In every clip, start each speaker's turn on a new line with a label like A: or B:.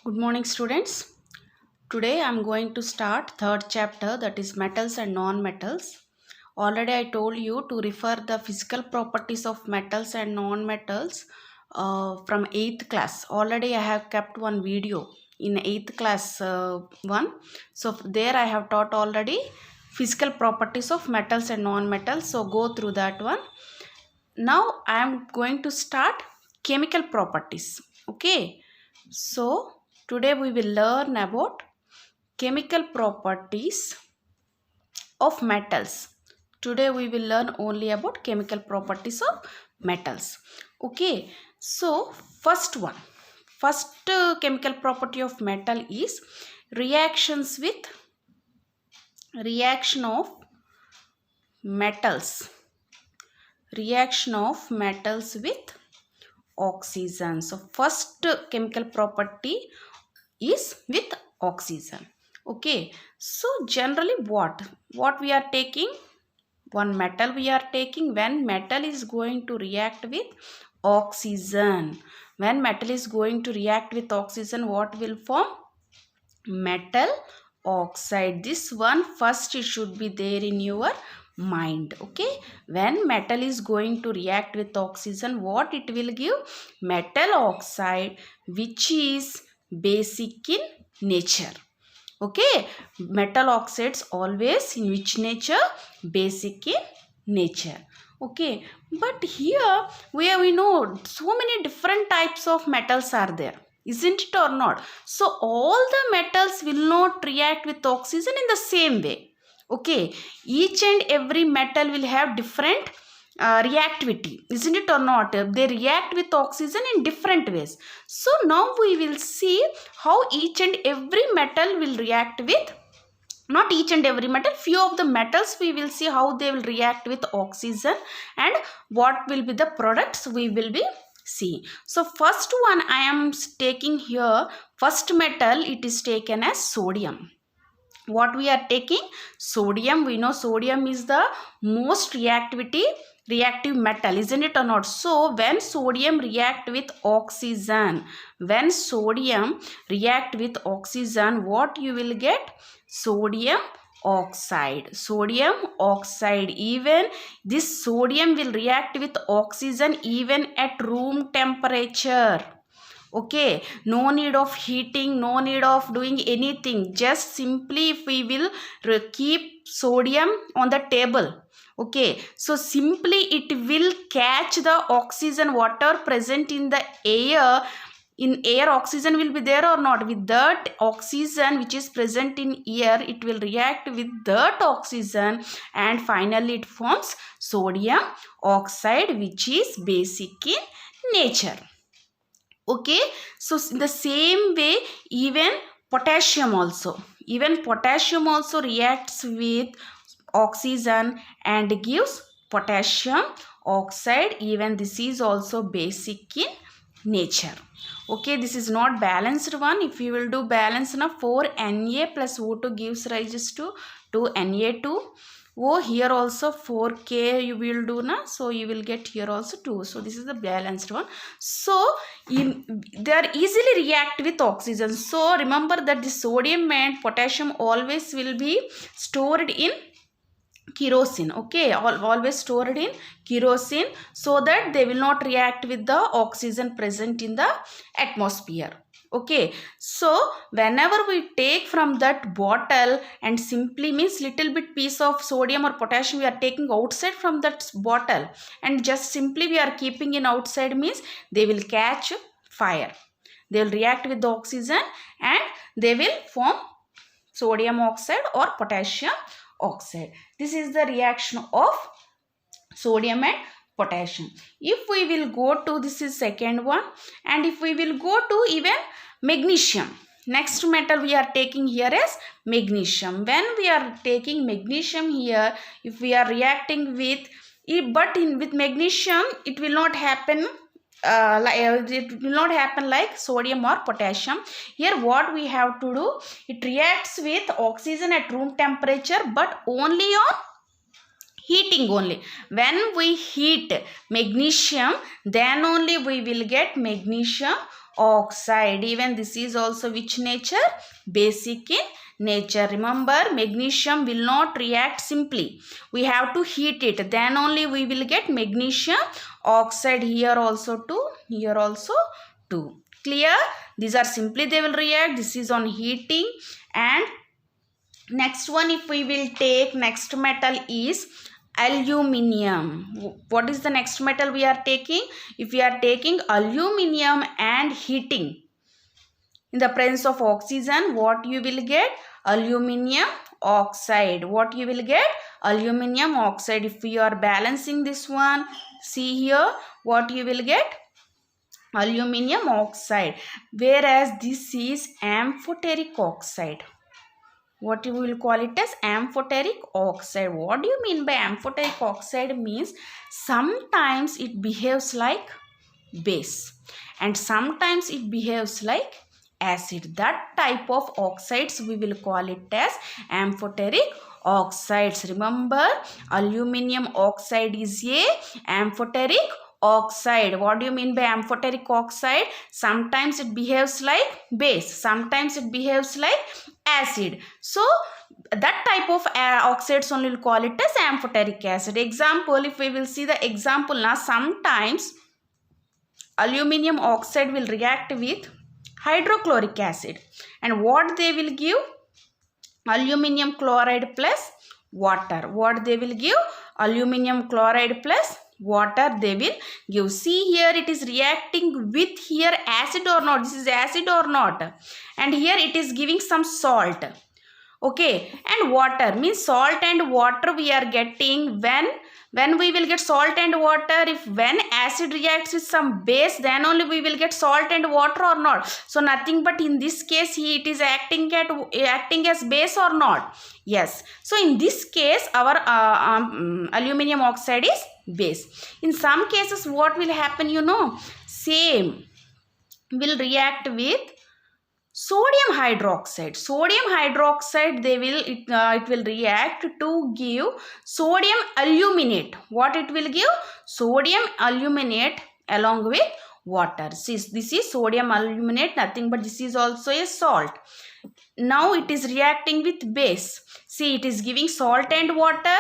A: Good morning, students. Today I am going to start third chapter, that is metals and non-metals. Already I told you to refer the physical properties of metals and non-metals from 8th class. Already I have kept one video in 8th class one. So there I have taught already physical properties of metals and non-metals. So go through that one. Now I am going to start chemical properties. Okay. So today we will learn about chemical properties of metals. Today we will learn only about chemical properties of metals. Okay. So first chemical property of metal is reactions with reaction of metals. Reaction of metals with oxygen. So first chemical property is with oxygen. Okay, so generally what we are taking, one metal we are taking. When metal is going to react with oxygen, when metal is going to react with oxygen, what will form? Metal oxide. This one first it should be there in your mind. Okay, when metal is going to react with oxygen, what it will give? Metal oxide, which is basic in nature. Okay, metal oxides always in which nature? Basic in nature. Okay, but here we know so many different types of metals are there, isn't it or not? So all the metals will not react with oxygen in the same way. Okay, each and every metal will have different reactivity, isn't it or not? They react with oxygen in different ways. So now we will see how each and every metal will react with, not each and every metal, few of the metals we will see how they will react with oxygen and what will be the products we will be seeing. So first one I am taking here, first metal, it is taken as sodium. What we are taking? Sodium. We know sodium is the most reactive metal, isn't it or not? So when sodium react with oxygen, when sodium react with oxygen, what you will get? Sodium oxide. Sodium oxide. Even this sodium will react with oxygen even at room temperature. Okay, no need of heating, no need of doing anything. Just simply if we will keep sodium on the table, okay, so simply it will catch the oxygen, water present in the air. In air, oxygen will be there or not? With that oxygen which is present in air, it will react with that oxygen and finally it forms sodium oxide, which is basic in nature. Okay, so in the same way, even potassium also, reacts with oxygen and gives potassium oxide. Even this is also basic in nature. Okay, this is not balanced one. If you will do balance now, 4Na plus O2 gives rise to 2Na2. Oh, here also 4K you will do na, so you will get here also 2. So this is the balanced one. So they are easily react with oxygen. So remember that the sodium and potassium always will be stored in kerosene. Okay, always stored in kerosene, so that they will not react with the oxygen present in the atmosphere. Okay, so whenever we take from that bottle and simply means little bit piece of sodium or potassium we are taking outside from that bottle and just simply we are keeping in outside, means they will catch fire. They will react with the oxygen and they will form sodium oxide or potassium oxide. This is the reaction of sodium and potassium. If we will go to, this is second one, and if we will go to even magnesium, next metal we are taking here is magnesium. When we are taking magnesium here, if we are reacting with with magnesium it will not happen it will not happen like sodium or potassium. Here what we have to do, it reacts with oxygen at room temperature, but only on heating only. When we heat magnesium, then only we will get magnesium oxide. Even this is also which nature? Basic in nature. Remember, magnesium will not react simply. We have to heat it, then only we will get magnesium oxide. Here also 2, here also 2. Clear? These are simply they will react. This is on heating. And next one, if we will take next metal is aluminium. What is the next metal we are taking? If we are taking aluminium and heating in the presence of oxygen, what you will get? Aluminium oxide. What you will get? Aluminium oxide. If we are balancing this one, see here what you will get? Aluminium oxide. Whereas this is amphoteric oxide. What you will call it as amphoteric oxide. What do you mean by amphoteric oxide? Means sometimes it behaves like base and sometimes it behaves like acid. That type of oxides we will call it as amphoteric oxides. Remember, aluminium oxide is a amphoteric oxide. What do you mean by amphoteric oxide? Sometimes it behaves like base, sometimes it behaves like acid. So that type of oxides only will call it as amphoteric acid. Example, if we will see the example now, sometimes aluminium oxide will react with hydrochloric acid, and what they will give? Aluminium chloride plus water. What they will give? Aluminium chloride plus water they will give. See here, it is reacting with here acid or not? This is acid or not? And here it is giving some salt. Okay, and water means salt and water we are getting when we will get salt and water. If when acid reacts with some base, then only we will get salt and water or not? So nothing but in this case it is acting as base or not? Yes. So in this case our aluminium oxide is base. In some cases what will happen, you know, same will react with sodium hydroxide. Sodium hydroxide it will react to give sodium aluminate. What it will give? Sodium aluminate along with water. This is sodium aluminate, nothing but this is also a salt. Now it is reacting with base. See, it is giving salt and water.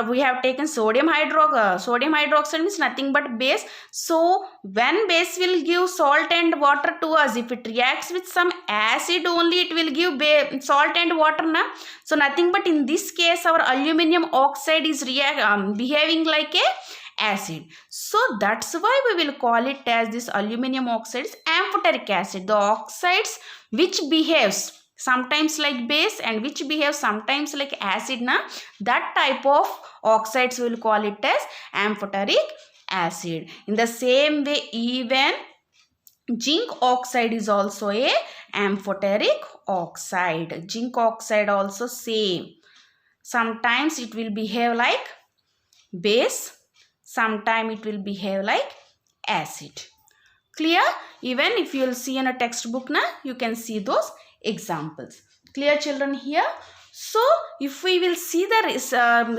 A: We have taken sodium hydroxide means nothing but base. So when base will give salt and water to us, if it reacts with some acid only, it will give salt and water na. So nothing but in this case our aluminium oxide is behaving like a acid. So that's why we will call it as this aluminium oxide is amphoteric acid. The oxides which behaves sometimes like base and which behaves sometimes like acid na, that type of oxides we will call it as amphoteric acid. In the same way, even zinc oxide is also a amphoteric oxide. Zinc oxide also same. Sometimes it will behave like base, sometimes it will behave like acid. Clear? Even if you will see in a textbook na, you can see those examples. Clear, children, here? So if we will see the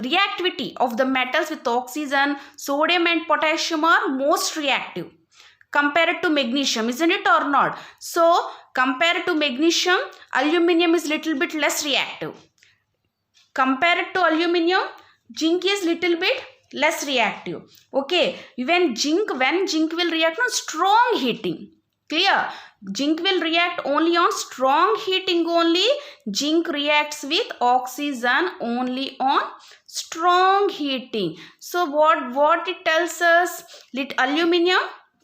A: reactivity of the metals with oxygen, sodium and potassium are most reactive compared to magnesium, isn't it or not? So compared to magnesium, aluminium is little bit less reactive. Compared to aluminium, zinc is little bit less reactive. Okay, when zinc will react on strong heating. Clear? Zinc will react only on strong heating only. Zinc reacts with oxygen only on strong heating. So what it tells us? Aluminium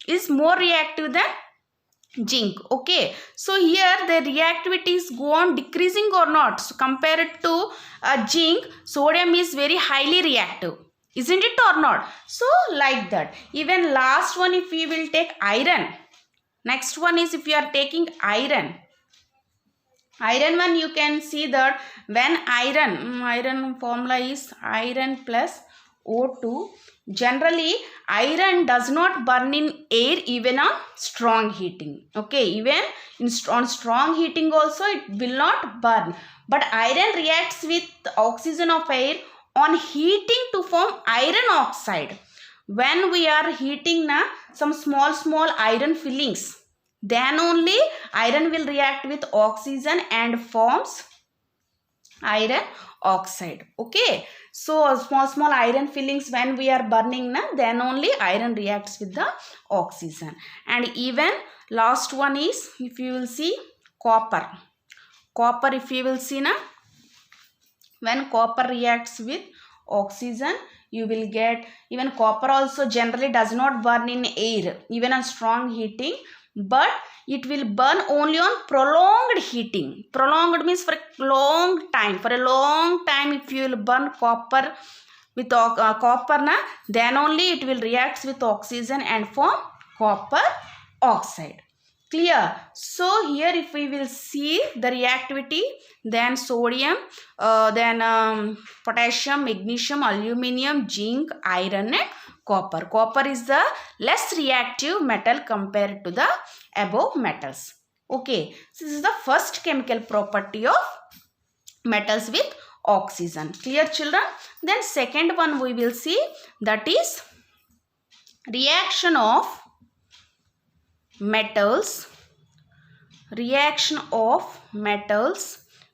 A: is more reactive than zinc. Okay, so here the reactivities go on decreasing or not? So compared to zinc, sodium is very highly reactive, isn't it or not? So like that. Even last one, if we will take iron. Next one is if you are taking iron. Iron one, you can see that when iron formula is iron plus O2. Generally, iron does not burn in air even on strong heating. Okay, even on strong heating also it will not burn. But iron reacts with oxygen of air on heating to form iron oxide. When we are heating na, some small iron fillings then only iron will react with oxygen and forms iron oxide. Okay, so small iron fillings when we are burning na, then only iron reacts with the oxygen. And even last one is, if you will see, copper, if you will see na, when copper reacts with oxygen, you will get, even copper also generally does not burn in air even on strong heating, but it will burn only on prolonged heating. Prolonged means for a long time. For a long time, if you will burn copper with copper na, then only it will react with oxygen and form copper oxide. Clear? So here if we will see the reactivity, then sodium, then potassium, magnesium, aluminium, zinc, iron and copper. Copper is the less reactive metal compared to the above metals. Okay, so this is the first chemical property of metals with oxygen. Clear, children? Then second one we will see, that is reaction of metals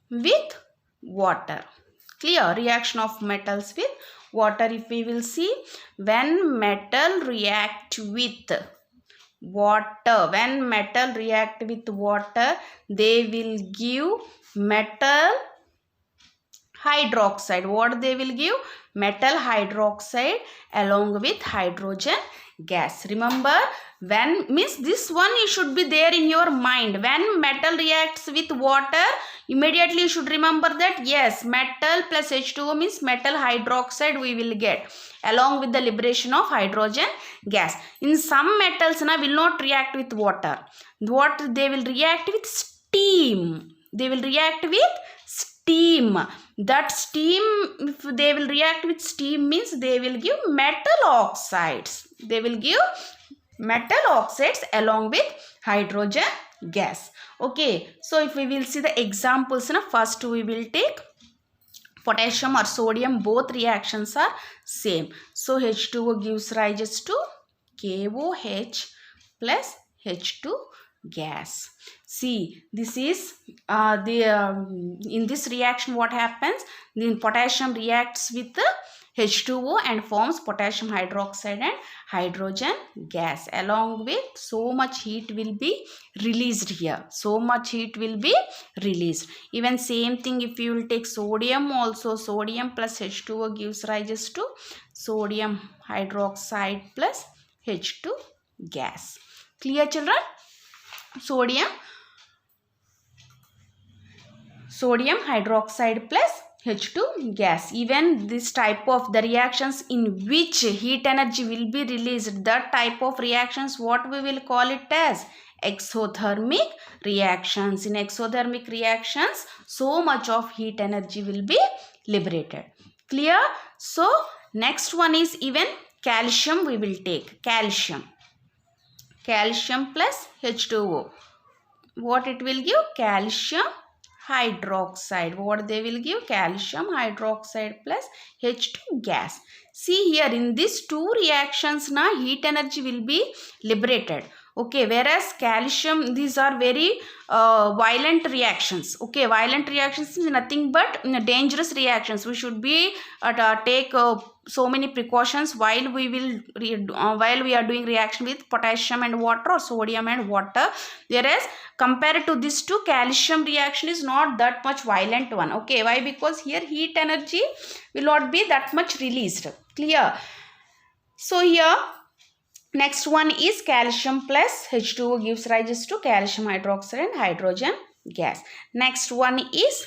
A: with water. Clear? Reaction of metals with water. If we will see, when metal react with water, they will give metal hydroxide. What they will give? Metal hydroxide along with hydrogen gas. Remember, when means this one you should be there in your mind. When metal reacts with water, immediately you should remember that yes, metal plus H2O means metal hydroxide we will get along with the liberation of hydrogen gas. In some metals will not react with water. What they will react with? Steam. They will react with steam. That steam, if they will react with steam, means they will give metal oxides. They will give metal oxides along with hydrogen gas. Okay, so if we will see the examples, first we will take potassium or sodium. Both reactions are same. So H2O gives rise to KOH plus H2 gas. See, this is in this reaction what happens? Then potassium reacts with the H2O and forms potassium hydroxide and hydrogen gas. Along with so much heat will be released here. So much heat will be released. Even same thing if you will take sodium also. Sodium plus H2O gives rise to sodium hydroxide plus H2 gas. Clear, children? Sodium hydroxide plus H2 gas. Even this type of the reactions in which heat energy will be released, that type of reactions, what we will call it as? Exothermic reactions. In exothermic reactions, so much of heat energy will be liberated. Clear? So next one is even calcium we will take. Calcium plus H2O. What it will give? Calcium hydroxide. What they will give? Calcium hydroxide plus H2 gas. See here, in these two reactions heat energy will be liberated. Okay, whereas calcium, these are very violent reactions. Okay, violent reactions is nothing but dangerous reactions. We should be take so many precautions while we are doing reaction with potassium and water or sodium and water. Whereas compared to this two, calcium reaction is not that much violent one. Okay, why? Because here heat energy will not be that much released. Clear? So here next one is calcium plus H2O gives rise to calcium hydroxide and hydrogen gas. Next one is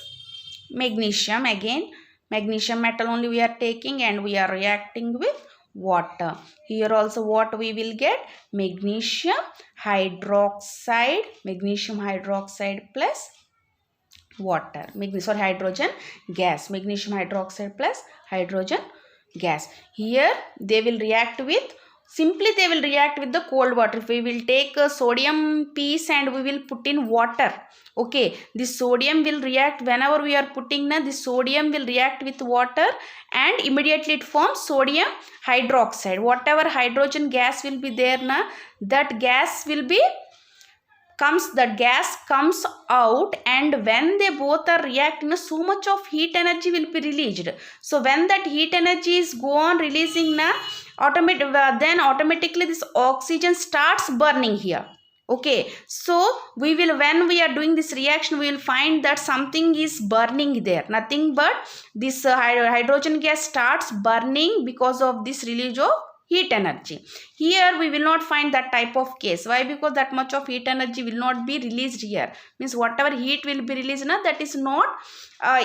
A: magnesium. Again, magnesium metal only we are taking and we are reacting with water. Here also what we will get? Magnesium hydroxide plus water. Hydrogen gas. Magnesium hydroxide plus hydrogen gas. Here they will react with, simply they will react with the cold water. If we will take a sodium piece and we will put in water, okay, this sodium will react, whenever we are putting this sodium will react with water and immediately it forms sodium hydroxide. Whatever hydrogen gas will be there that gas will be comes, the gas comes out, and when they both are reacting, so much of heat energy will be released. So when that heat energy is go on releasing na, then automatically this oxygen starts burning here. Okay, so we will, when we are doing this reaction, we will find that something is burning there, nothing but this hydrogen gas starts burning because of this release of heat energy. Here we will not find that type of case. Why? Because that much of heat energy will not be released here. Means whatever heat will be released na, that is not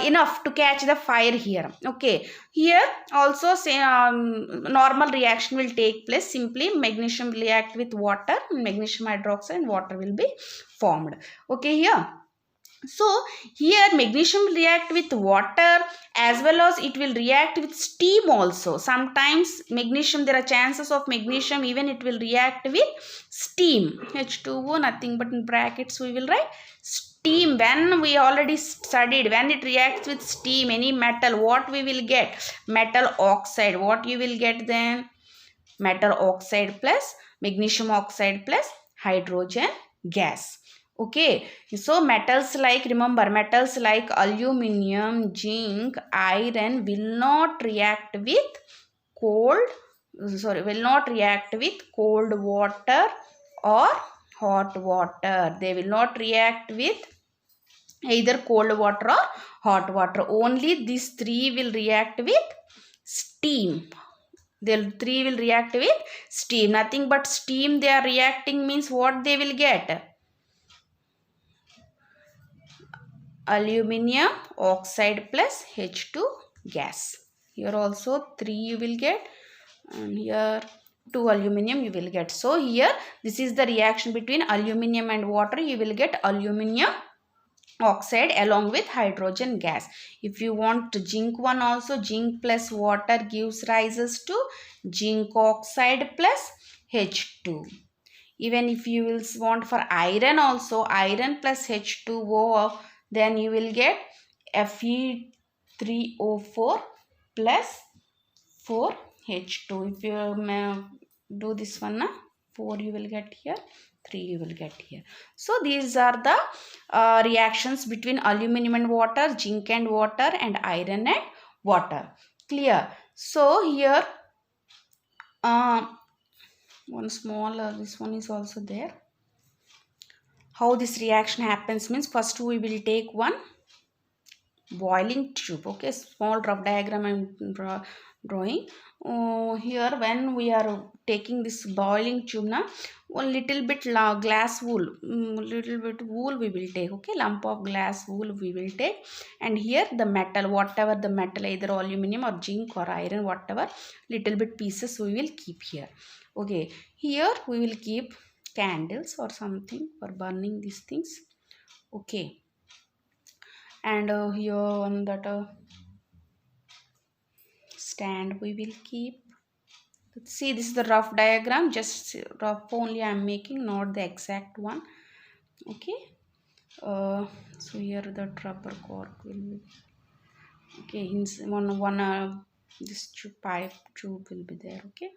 A: enough to catch the fire here. Okay, here also say normal reaction will take place. Simply magnesium will react with water, magnesium hydroxide, and water will be formed. Okay, here. So here magnesium will react with water, as well as it will react with steam also. Sometimes magnesium, there are chances of magnesium even it will react with steam. H2O, nothing but in brackets we will write steam. When we already studied, when it reacts with steam, any metal, what we will get? Metal oxide. What you will get then? Metal oxide plus magnesium oxide plus hydrogen gas. Okay, so metals like, remember, metals like aluminum, zinc, iron will not react with cold, will not react with cold water or hot water. They will not react with either cold water or hot water. Only these three will react with steam. The three will react with steam. Nothing but steam they are reacting, means what they will get? Aluminium oxide plus H2 gas. Here also 3 you will get, and here 2 aluminum you will get. So here this is the reaction between aluminum and water. You will get aluminum oxide along with hydrogen gas. If you want zinc one also, zinc plus water gives rises to zinc oxide plus H2. Even if you will want for iron also, iron plus H2O, then you will get Fe3O4 plus 4H2. If you do this one, 4 you will get here, 3 you will get here. So these are the reactions between aluminum and water, zinc and water, and iron and water. Clear? So here one small this one is also there. How this reaction happens means, first we will take one boiling tube. Okay, small rough diagram I'm drawing. Here when we are taking this boiling tube na, one little bit glass wool, little bit wool we will take. Okay, lump of glass wool we will take, and here the metal, whatever the metal, either aluminum or zinc or iron, whatever little bit pieces we will keep here. Okay, here we will keep candles or something for burning these things. Okay, and here on that stand we will keep. See, this is the rough diagram, just rough only I am making, not the exact one. Okay, so here the rubber cork will be, okay, one this pipe tube will be there. Okay,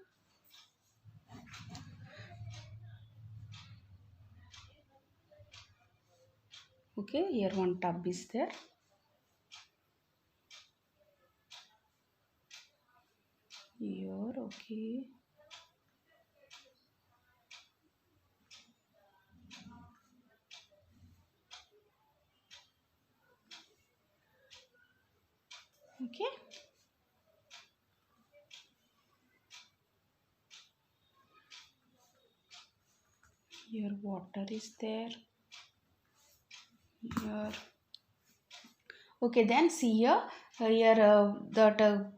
A: okay, here one tub is there. Here, okay, okay, here water is there. Here, okay, then see here, that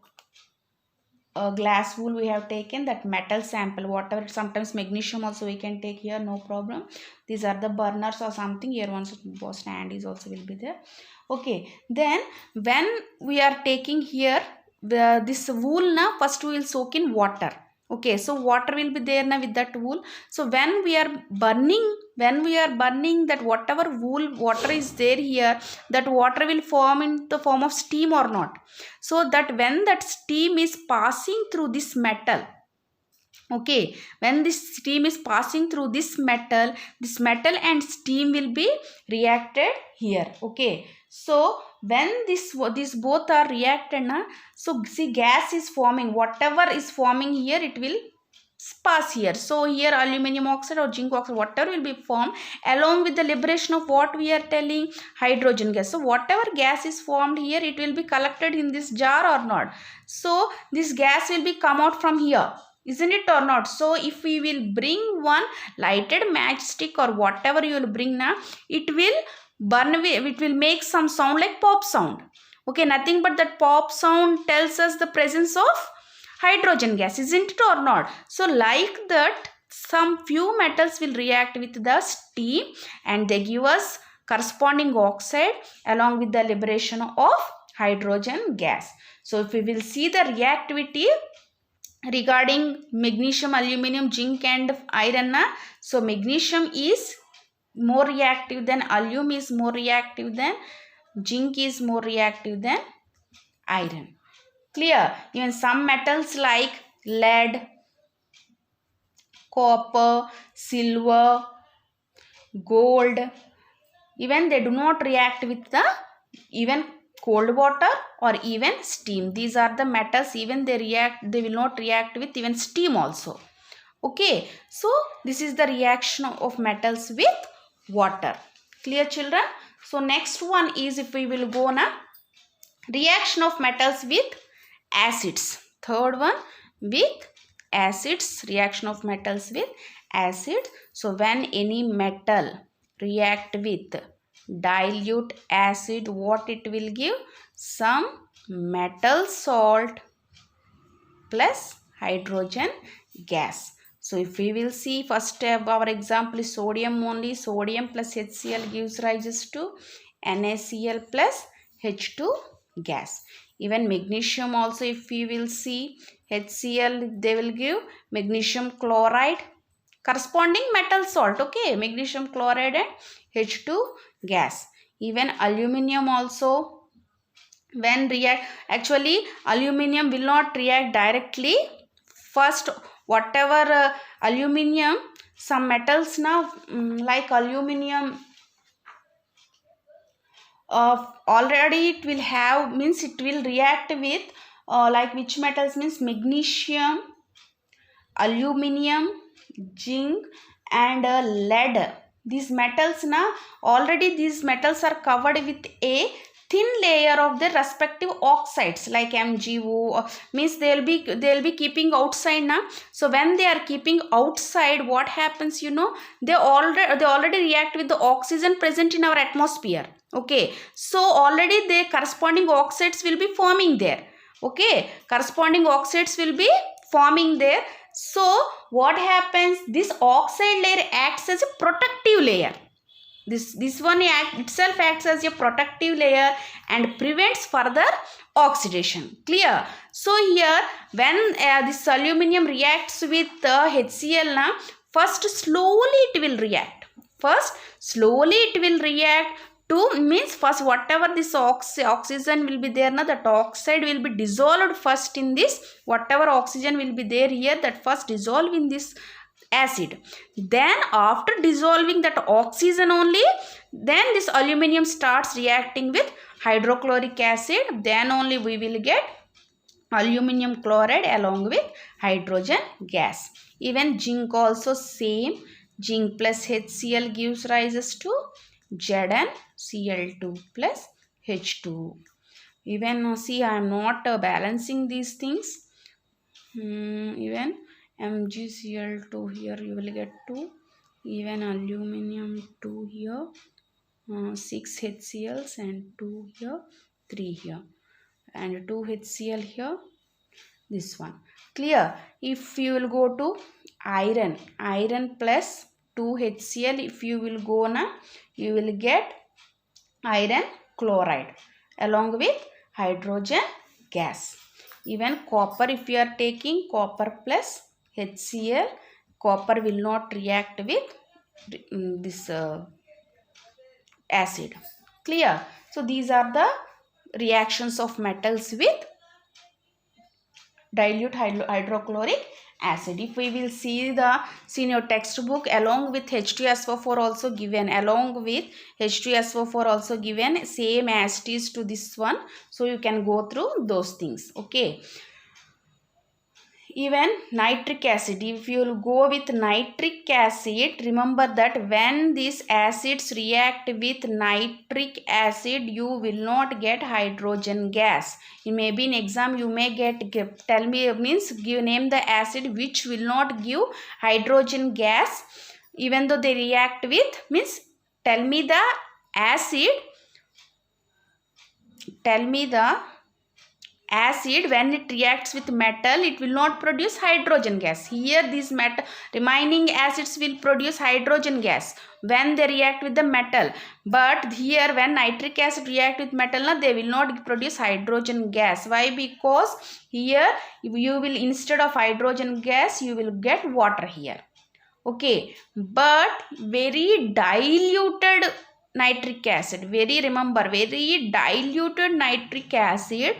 A: glass wool we have taken, that metal sample, whatever, sometimes magnesium also we can take here, no problem. These are the burners or something. Here one stand is also will be there. Okay, then when we are taking here this wool now, first we will soak in water. Okay, so water will be there now with that wool. So when we are burning that whatever wool water is there here, that water will form in the form of steam or not. So that when that steam is passing through this metal, Okay, when this steam is passing through this metal and steam will be reacted here. Okay, so when this both are reacted na, so see gas is forming, whatever is forming here it will pass here. So here aluminum oxide or zinc oxide, whatever will be formed along with the liberation of what we are telling, hydrogen gas. So whatever gas is formed here, it will be collected in this jar or not. So this gas will be come out from here, isn't it or not? So if we will bring one lighted matchstick or whatever you will bring now, it will burn away, it will make some sound like pop sound. Okay, nothing but that pop sound tells us the presence of hydrogen gas, isn't it or not? So like that, some few metals will react with the steam and they give us corresponding oxide along with the liberation of hydrogen gas. So if we will see the reactivity regarding magnesium, aluminum, zinc and iron, so magnesium is more reactive than aluminum, is more reactive than zinc, is more reactive than iron. Clear? Even some metals like lead, copper, silver, gold, even they do not react with the even cold water or even steam. These are the metals, even they will not react with even steam also. Okay, so this is the reaction of metals with water. Clear children? So next one is, if we will go na, reaction of metals with acids. Third one, with acids, reaction of metals with acid. So when any metal react with dilute acid, what it will give? Some metal salt plus hydrogen gas. So if we will see, first our example is sodium only. Sodium plus HCl gives rise to NaCl plus H2 gas. Even magnesium also, if we will see HCl, they will give magnesium chloride, corresponding metal salt. Okay, magnesium chloride and H2 gas. Even aluminium also, when react, actually aluminium will not react directly. First whatever aluminium, some metals now like aluminium already it will have, means it will react with like which metals, means magnesium, aluminium, zinc and lead. These metals now, already these metals are covered with a thin layer of their respective oxides like MgO, means they'll be keeping outside now. So when they are keeping outside, what happens, you know, they already react with the oxygen present in our atmosphere. Okay, so already the corresponding oxides will be forming there. Okay, corresponding oxides will be forming there. So what happens, this oxide layer acts as a protective layer. This one itself acts as a protective layer and prevents further oxidation. Clear? So here when this aluminium reacts with HCl now, first slowly it will react. First slowly it will react to, means first whatever this oxygen will be there now, that oxide will be dissolved first in this, whatever oxygen will be there here, that first dissolve in this acid. Then after dissolving that oxygen only, then this aluminium starts reacting with hydrochloric acid, then only we will get aluminium chloride along with hydrogen gas. Even zinc also same, zinc plus HCl gives rises to ZnCl2 plus H2. Even see, I am not balancing these things. Even MgCl2 here you will get 2, even aluminium 2 here, 6 HCls and 2 here, 3 here and 2 HCl here, this one. Clear? If you will go to iron plus 2 HCl, if you will go na, you will get iron chloride along with hydrogen gas. Even copper, if you are taking copper plus HCl, copper will not react with this acid. Clear? So these are the reactions of metals with dilute hydrochloric acid. If we will see in your textbook, along with H2SO4 also given, along with H2SO4 also given, same as it is to this one. So you can go through those things. Okay. Even nitric acid, if you will go with nitric acid, remember that when these acids react with nitric acid, you will not get hydrogen gas. It may be in exam, you may tell me, means give name the acid which will not give hydrogen gas even though they react with, means tell me the acid, acid when it reacts with metal, it will not produce hydrogen gas. Here these remaining acids will produce hydrogen gas when they react with the metal, but here when nitric acid react with metal, they will not produce hydrogen gas. Why? Because here you will, instead of hydrogen gas, you will get water here. Okay, but very diluted nitric acid, very diluted nitric acid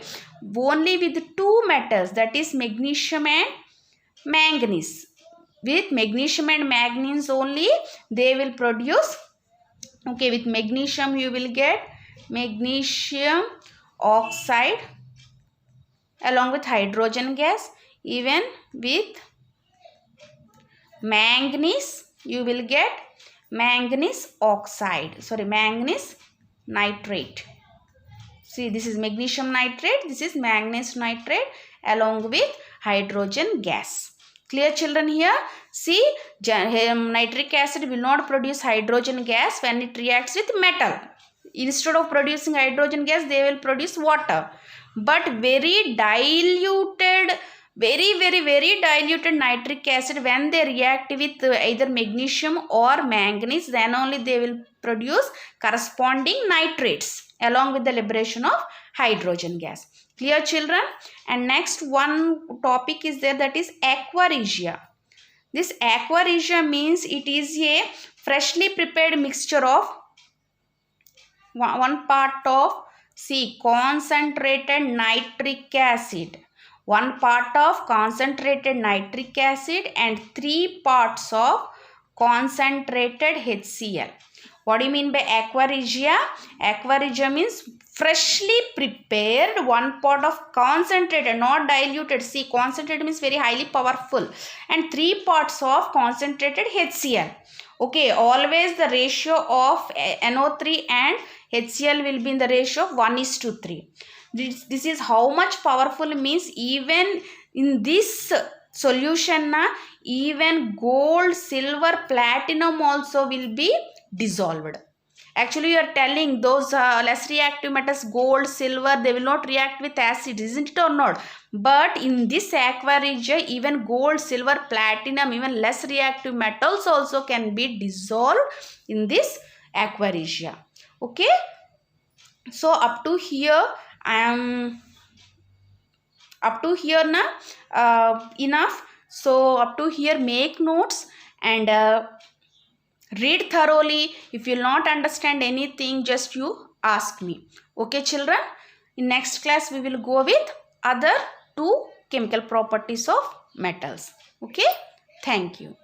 A: only with two metals, that is magnesium and manganese. With magnesium and manganese only they will produce. Okay, with magnesium you will get magnesium oxide along with hydrogen gas. Even with manganese you will get manganese oxide, manganese nitrate. See, this is magnesium nitrate, this is manganese nitrate along with hydrogen gas. Clear children here? See, nitric acid will not produce hydrogen gas when it reacts with metal. Instead of producing hydrogen gas, they will produce water. But very diluted nitric acid, when they react with either magnesium or manganese, then only they will produce corresponding nitrates along with the liberation of hydrogen gas. Clear children? And next one topic is there, that is aqua regia. This aqua regia means it is a freshly prepared mixture of one part of concentrated nitric acid, one part of concentrated nitric acid and 3 parts of concentrated HCl. What do you mean by aqua regia? Aqua regia means freshly prepared, one part of concentrated, not diluted. See, concentrated means very highly powerful, and 3 parts of concentrated HCl. Okay, always the ratio of NO3 and HCl will be in the ratio of 1:3. This is how much powerful, means even in this solution, even gold, silver, platinum also will be dissolved. Actually, you are telling those less reactive metals, gold, silver, they will not react with acid, isn't it or not? But in this aqua regia, even gold, silver, platinum, even less reactive metals also can be dissolved in this aqua regia. Okay, so up to here I am enough. So up to here, make notes and read thoroughly. If you will not understand anything, just you ask me. Okay children, in next class we will go with other 2 chemical properties of metals. Okay, thank you.